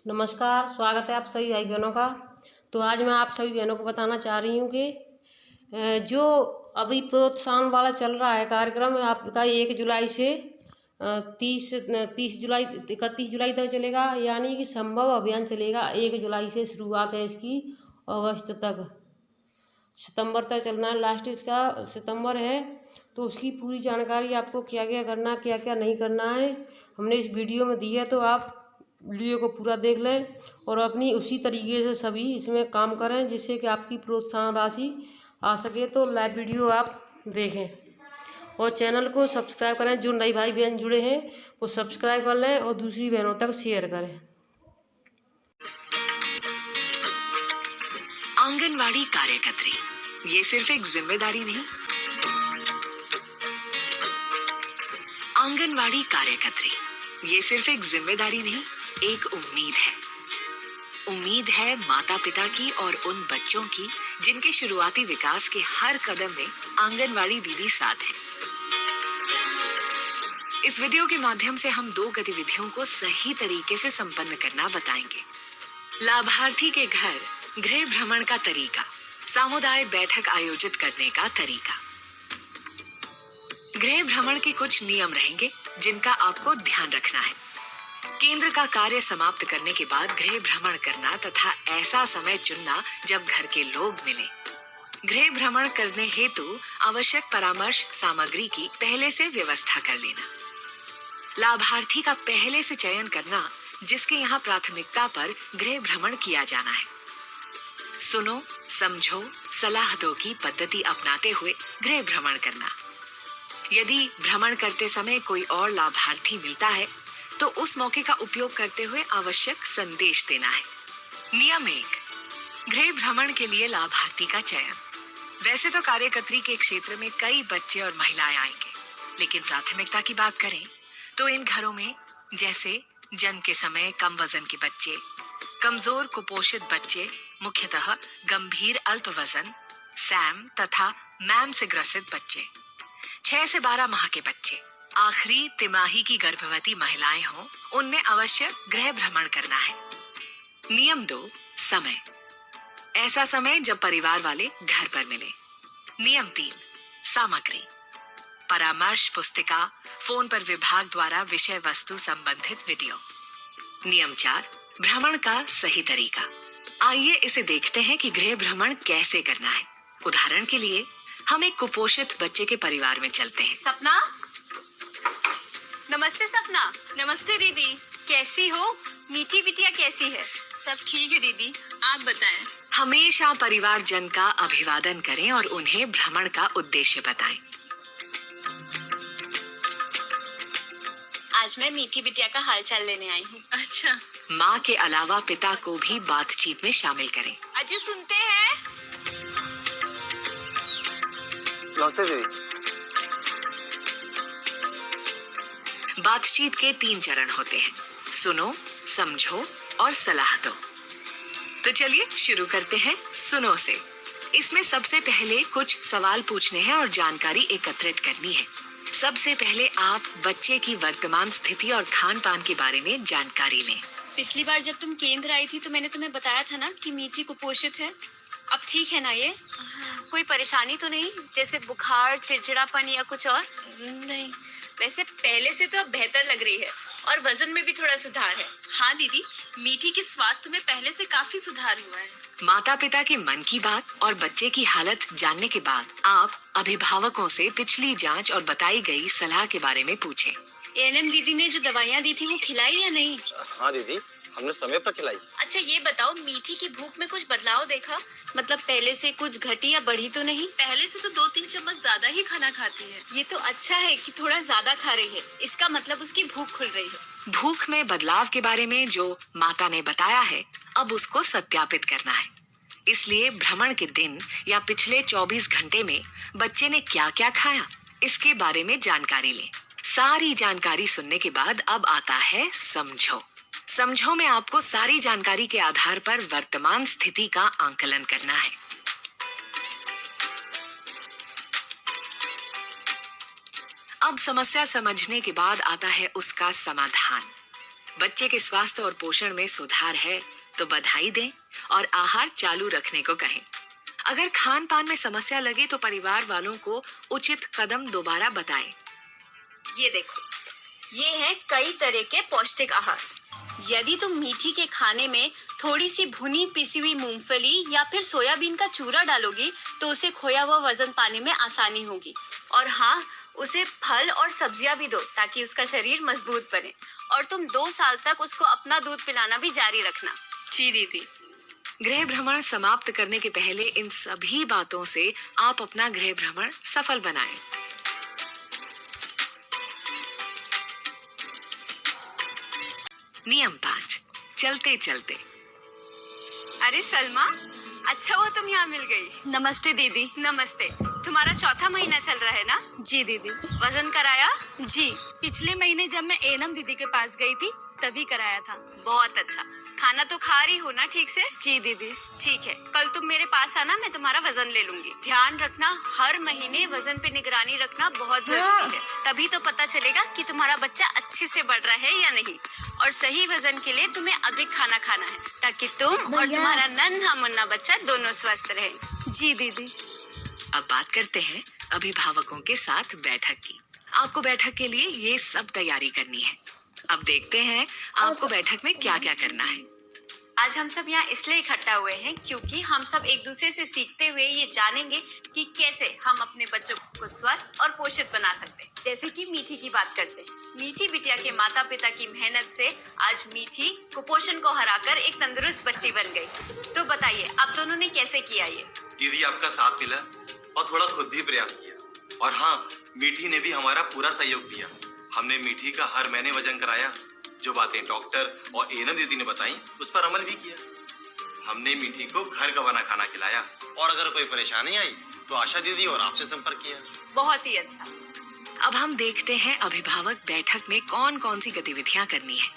नमस्कार, स्वागत है आप सभी भाई बहनों का। तो आज मैं आप सभी बहनों को बताना चाह रही हूँ कि जो अभी प्रोत्साहन वाला चल रहा है कार्यक्रम आपका 1 जुलाई से 31 जुलाई तक चलेगा। यानी कि संभव अभियान चलेगा। 1 जुलाई से शुरुआत है इसकी, अगस्त तक, सितंबर तक चलना है। लास्ट इसका सितंबर है। तो उसकी पूरी जानकारी आपको क्या क्या करना, क्या क्या नहीं करना है, हमने इस वीडियो में दी है। तो आप वीडियो को पूरा देख लें और अपनी उसी तरीके से सभी इसमें काम करें, जिससे कि आपकी प्रोत्साहन राशि आ सके। तो लाइव वीडियो आप देखें और चैनल को सब्सक्राइब करें। जो नए भाई बहन जुड़े हैं वो सब्सक्राइब कर लें और दूसरी बहनों तक शेयर करें। आंगनवाड़ी कार्यकर्त्री, ये सिर्फ एक जिम्मेदारी नहीं, आंगनवाड़ी कार्यकर्त्री ये सिर्फ एक जिम्मेदारी नहीं, एक उम्मीद है। उम्मीद है माता पिता की और उन बच्चों की जिनके शुरुआती विकास के हर कदम में आंगनवाड़ी दीदी साथ है। इस वीडियो के माध्यम से हम 2 गतिविधियों को सही तरीके से संपन्न करना बताएंगे। लाभार्थी के घर गृह भ्रमण का तरीका, सामुदायिक बैठक आयोजित करने का तरीका। गृह भ्रमण के कुछ नियम रहेंगे जिनका आपको ध्यान रखना है। केंद्र का कार्य समाप्त करने के बाद गृह भ्रमण करना तथा ऐसा समय चुनना जब घर के लोग मिले। गृह भ्रमण करने हेतु आवश्यक परामर्श सामग्री की पहले से व्यवस्था कर लेना। लाभार्थी का पहले से चयन करना जिसके यहाँ प्राथमिकता पर गृह भ्रमण किया जाना है। सुनो, समझो, सलाह दो की पद्धति अपनाते हुए गृह भ्रमण करना। यदि भ्रमण करते समय कोई और लाभार्थी मिलता है तो उस मौके का उपयोग करते हुए आवश्यक संदेश देना है। नियम 1, गृह भ्रमण के लिए लाभार्थी का चयन। वैसे तो कार्यकर्त्री के क्षेत्र में कई बच्चे और महिलाएं आएंगे, लेकिन प्राथमिकता की बात करें तो इन घरों में जैसे जन्म के समय कम वजन के बच्चे, कमजोर कुपोषित बच्चे, मुख्यतः गंभीर अल्प वजन, सैम तथा मैम से ग्रसित बच्चे, 6 से 12 माह के बच्चे, आखिरी तिमाही की गर्भवती महिलाएं हों, उनमें अवश्य गृह भ्रमण करना है। नियम 2, समय। ऐसा समय जब परिवार वाले घर पर मिले। नियम 3, सामग्री। परामर्श पुस्तिका, फोन पर विभाग द्वारा विषय वस्तु संबंधित वीडियो। नियम 4, भ्रमण का सही तरीका। आइए इसे देखते हैं कि गृह भ्रमण कैसे करना है। उदाहरण के लिए हम एक कुपोषित बच्चे के परिवार में चलते हैं। सपना, नमस्ते सपना। नमस्ते दीदी, कैसी हो? मीठी बिटिया कैसी है? सब ठीक है दीदी, आप बताएं। हमेशा परिवार जन का अभिवादन करें और उन्हें भ्रमण का उद्देश्य बताएं। आज मैं मीठी बिटिया का हालचाल लेने आई हूँ। अच्छा। माँ के अलावा पिता को भी बातचीत में शामिल करें। अजय सुनते हैं? नमस्ते दीदी। बातचीत के 3 चरण होते हैं, सुनो, समझो और सलाह दो। तो चलिए शुरू करते हैं सुनो से। इसमें सबसे पहले कुछ सवाल पूछने हैं और जानकारी एकत्रित करनी है। सबसे पहले आप बच्चे की वर्तमान स्थिति और खान पान के बारे में जानकारी लें। पिछली बार जब तुम केंद्र आई थी तो मैंने तुम्हें बताया था ना कि मीठी कुपोषित है। अब ठीक है ना ये? कोई परेशानी तो नहीं, जैसे बुखार, चिड़चिड़ापन या कुछ और? नहीं। वैसे पहले से तो अब बेहतर लग रही है और वजन में भी थोड़ा सुधार है। हाँ दीदी, मीठी के स्वास्थ्य में पहले से काफी सुधार हुआ है। माता पिता के मन की बात और बच्चे की हालत जानने के बाद आप अभिभावकों से पिछली जांच और बताई गई सलाह के बारे में पूछें। एएनएम दीदी ने जो दवाइयाँ दी थी वो खिलाई या नहीं? हाँ दीदी, हमने समय पर खिलाई। अच्छा ये बताओ, मीठी की भूख में कुछ बदलाव देखा? मतलब पहले से कुछ घटी या बढ़ी तो नहीं? पहले से तो 2-3 चम्मच ज्यादा ही खाना खाती है। ये तो अच्छा है कि थोड़ा ज्यादा खा रही है, इसका मतलब उसकी भूख खुल रही है। भूख में बदलाव के बारे में जो माता ने बताया है, अब उसको सत्यापित करना है। इसलिए भ्रमण के दिन या पिछले 24 घंटे में बच्चे ने क्या क्या खाया, इसके बारे में जानकारी लें। सारी जानकारी सुनने के बाद अब आता है समझो। समझो में आपको सारी जानकारी के आधार पर वर्तमान स्थिति का आंकलन करना है। अब समस्या समझने के बाद आता है उसका समाधान। बच्चे के स्वास्थ्य और पोषण में सुधार है तो बधाई दें और आहार चालू रखने को कहें। अगर खान पान में समस्या लगे तो परिवार वालों को उचित कदम दोबारा बताएं। ये देखो, ये है कई तरह के पौष्टिक आहार। यदि तुम मीठी के खाने में थोड़ी सी भुनी पिसी हुई मूंगफली या फिर सोयाबीन का चूरा डालोगी तो उसे खोया हुआ वजन पाने में आसानी होगी। और हाँ, उसे फल और सब्जियां भी दो ताकि उसका शरीर मजबूत बने। और तुम 2 साल तक उसको अपना दूध पिलाना भी जारी रखना। जी दीदी। गृह भ्रमण समाप्त करने के पहले इन सभी बातों से आप अपना गृह भ्रमण सफल बनाएं। नियम 5, चलते चलते। अरे सलमा, अच्छा हुआ तुम यहाँ मिल गई। नमस्ते दीदी। नमस्ते। तुम्हारा चौथा महीना चल रहा है ना? जी दीदी। वजन कराया? जी, पिछले महीने जब मैं एनम दीदी के पास गई थी तभी कराया था। बहुत अच्छा। खाना तो खा रही हो ना ठीक से? जी दीदी। ठीक है, कल तुम मेरे पास आना, मैं तुम्हारा वजन ले लूंगी। ध्यान रखना, हर महीने वजन पे निगरानी रखना बहुत जरूरी है। तभी तो पता चलेगा कि तुम्हारा बच्चा अच्छे से बढ़ रहा है या नहीं। और सही वजन के लिए तुम्हें अधिक खाना खाना है ताकि तुम और तुम्हारा नन्हा मुन्ना बच्चा दोनों स्वस्थ रहे। जी दीदी। अब बात करते हैं अभिभावकों के साथ बैठक की। आपको बैठक के लिए ये सब तैयारी करनी है। अब देखते हैं आपको बैठक में क्या क्या करना है। आज हम सब यहाँ इसलिए इकट्ठा हुए हैं क्योंकि हम सब एक दूसरे से सीखते हुए ये जानेंगे कि कैसे हम अपने बच्चों को स्वस्थ और पोषित बना सकते हैं। जैसे कि मीठी की बात करते हैं। मीठी बिटिया के माता पिता की मेहनत से आज मीठी कुपोषण को हराकर एक तंदुरुस्त बच्ची बन गई। तो बताइए, आप दोनों ने कैसे किया ये? दीदी आपका साथ मिला और थोड़ा खुद भी प्रयास किया। और हाँ, मीठी ने भी हमारा पूरा सहयोग दिया। हमने मीठी का हर महीने वजन कराया। जो बातें डॉक्टर और एनम दीदी ने बताई उस पर अमल भी किया। हमने मीठी को घर का बना खाना खिलाया। और अगर कोई परेशानी आई तो आशा दीदी और आपसे संपर्क किया। बहुत ही अच्छा। अब हम देखते हैं अभिभावक बैठक में कौन कौन सी गतिविधियां करनी है।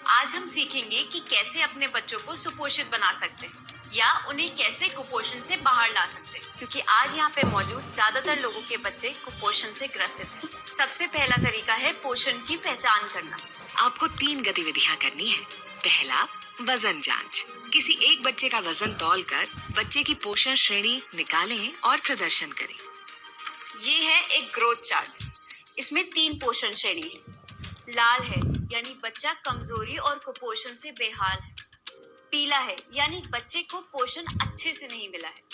आज हम सीखेंगे कि कैसे अपने बच्चों को सुपोषित बना सकते हैं या उन्हें कैसे कुपोषण से बाहर ला सकते हैं, क्योंकि आज यहाँ पे मौजूद ज्यादातर लोगों के बच्चे कुपोषण से ग्रसित हैं। सबसे पहला तरीका है पोषण की पहचान करना। आपको 3 गतिविधियां करनी है। पहला, वजन जांच। किसी एक बच्चे का वजन तौलकर बच्चे की पोषण श्रेणी निकालें और प्रदर्शन करें। ये है एक ग्रोथ चार्ट। इसमें 3 पोषण श्रेणी है। लाल है यानी बच्चा कमजोरी और कुपोषण से बेहाल है। पीला है यानी बच्चे को पोषण अच्छे से नहीं मिला है।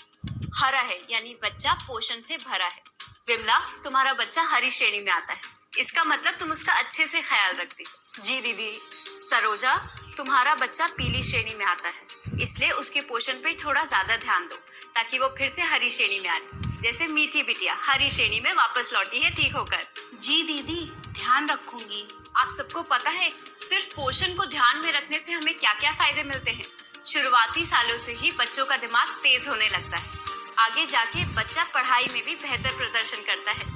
हरा है यानी बच्चा पोषण से भरा है। विमला, तुम्हारा बच्चा हरी श्रेणी में आता है। इसका मतलब तुम उसका अच्छे से ख्याल रखती। जी दीदी। सरोजा, तुम्हारा बच्चा पीली श्रेणी में आता है, इसलिए उसके पोषण पे थोड़ा ज्यादा ध्यान दो ताकि वो फिर से हरी श्रेणी में आ जाए। जैसे मीठी बिटिया हरी श्रेणी में वापस लौटी है ठीक होकर। जी दीदी, ध्यान रखूंगी। आप सबको पता है सिर्फ पोषण को ध्यान में रखने से हमें क्या क्या फायदे मिलते हैं? शुरुआती सालों से ही बच्चों का दिमाग तेज होने लगता है। आगे जाके बच्चा पढ़ाई में भी बेहतर प्रदर्शन करता है।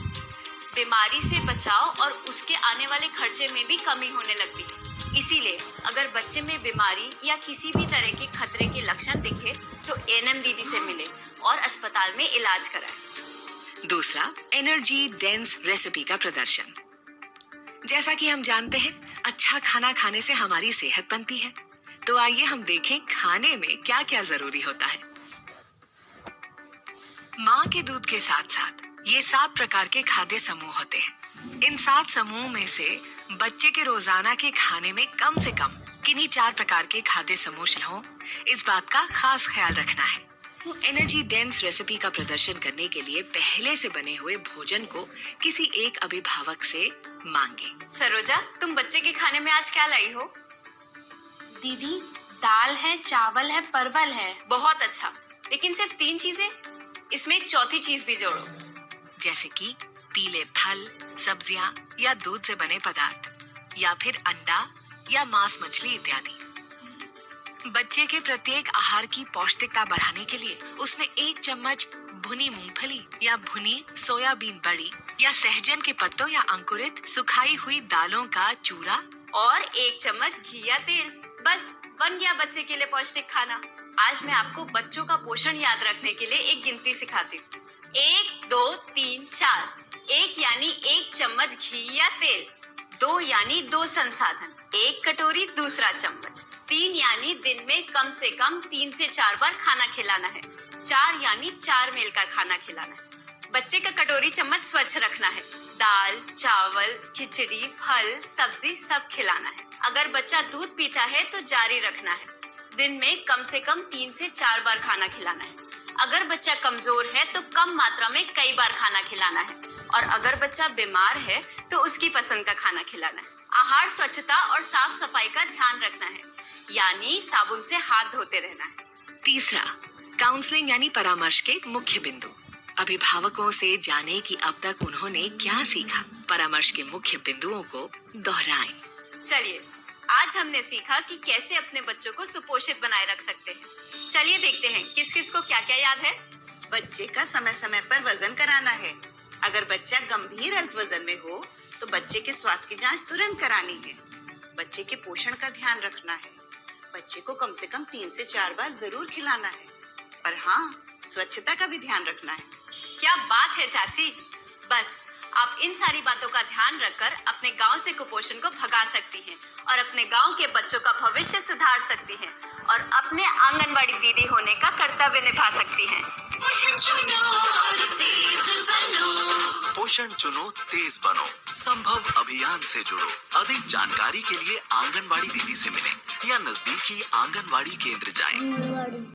बीमारी से बचाव और उसके आने वाले खर्चे में भी कमी होने लगती है। इसीलिए अगर बच्चे में बीमारी या किसी भी तरह के खतरे के लक्षण दिखे तो एनएम दीदी से मिले और अस्पताल में इलाज कराएं। दूसरा, एनर्जी डेंस रेसिपी का प्रदर्शन। जैसा कि हम जानते हैं, अच्छा खाना खाने से हमारी सेहत बनती है। तो आइए हम देखें खाने में क्या क्या जरूरी होता है। माँ के दूध के साथ साथ ये 7 प्रकार के खाद्य समूह होते हैं। इन 7 समूह में से बच्चे के रोजाना के खाने में कम से कम किन्हीं 4 प्रकार के खाद्य समूह हों, इस बात का खास ख्याल रखना है। एनर्जी डेंस रेसिपी का प्रदर्शन करने के लिए पहले से बने हुए भोजन को किसी एक अभिभावक से मांगे। सरोजा, तुम बच्चे के खाने में आज क्या लाई हो? दीदी, दाल है, चावल है, परवल है। बहुत अच्छा, लेकिन सिर्फ 3 चीजें? इसमें एक चौथी चीज भी जोड़ो। जैसे कि पीले फल, सब्जियां या दूध से बने पदार्थ, या फिर अंडा या मांस मछली इत्यादि। बच्चे के प्रत्येक आहार की पौष्टिकता बढ़ाने के लिए उसमें 1 चम्मच भुनी मूंगफली या भुनी सोयाबीन बड़ी या सहजन के पत्तों या अंकुरित सुखाई हुई दालों का चूरा और 1 चम्मच घी या तेल। बस बन गया बच्चे के लिए पौष्टिक खाना। आज मैं आपको बच्चों का पोषण याद रखने के लिए एक गिनती सिखाती हूँ। 1, 2, 3, 4। 1 यानी 1 चम्मच घी या तेल। 2 यानी 2 संसाधन, 1 कटोरी दूसरा चम्मच। 3 यानी दिन में कम से कम 3 से 4 बार खाना खिलाना है। 4 यानी 4 मील का खाना खिलाना है। बच्चे का कटोरी चम्मच स्वच्छ रखना है। दाल, चावल, खिचड़ी, फल, सब्जी सब खिलाना है। अगर बच्चा दूध पीता है तो जारी रखना है। दिन में कम से कम 3 से 4 बार खाना खिलाना है। अगर बच्चा कमजोर है तो कम मात्रा में कई बार खाना खिलाना है। और अगर बच्चा बीमार है तो उसकी पसंद का खाना खिलाना है। आहार स्वच्छता और साफ सफाई का ध्यान रखना है, यानी साबुन से हाथ धोते रहना है। तीसरा, काउंसलिंग यानी परामर्श के मुख्य बिंदु। अभिभावकों से जाने कि अब तक उन्होंने क्या सीखा। परामर्श के मुख्य बिंदुओं को दोहराएं। चलिए, आज हमने सीखा कि कैसे अपने बच्चों को सुपोषित बनाए रख सकते हैं। चलिए देखते हैं किस किस को क्या क्या याद है। बच्चे का समय समय पर वजन कराना है। अगर बच्चा गंभीर अल्प वजन में हो तो बच्चे के स्वास्थ्य की जांच तुरंत करानी है। बच्चे के पोषण का ध्यान रखना है। बच्चे को कम से कम 3 से 4 बार जरूर खिलाना है। और हाँ, स्वच्छता का भी ध्यान रखना है। क्या बात है चाची। बस आप इन सारी बातों का ध्यान रखकर अपने गांव से कुपोषण को भगा सकती हैं और अपने गांव के बच्चों का भविष्य सुधार सकती हैं और अपने आंगनबाड़ी दीदी होने का कर्तव्य निभा सकती हैं। पोषण चुनो, तेज बनो। संभव अभियान से जुड़ो। अधिक जानकारी के लिए आंगनबाड़ी दीदी से मिलें या नजदीकी आंगनबाड़ी केंद्र जाएं।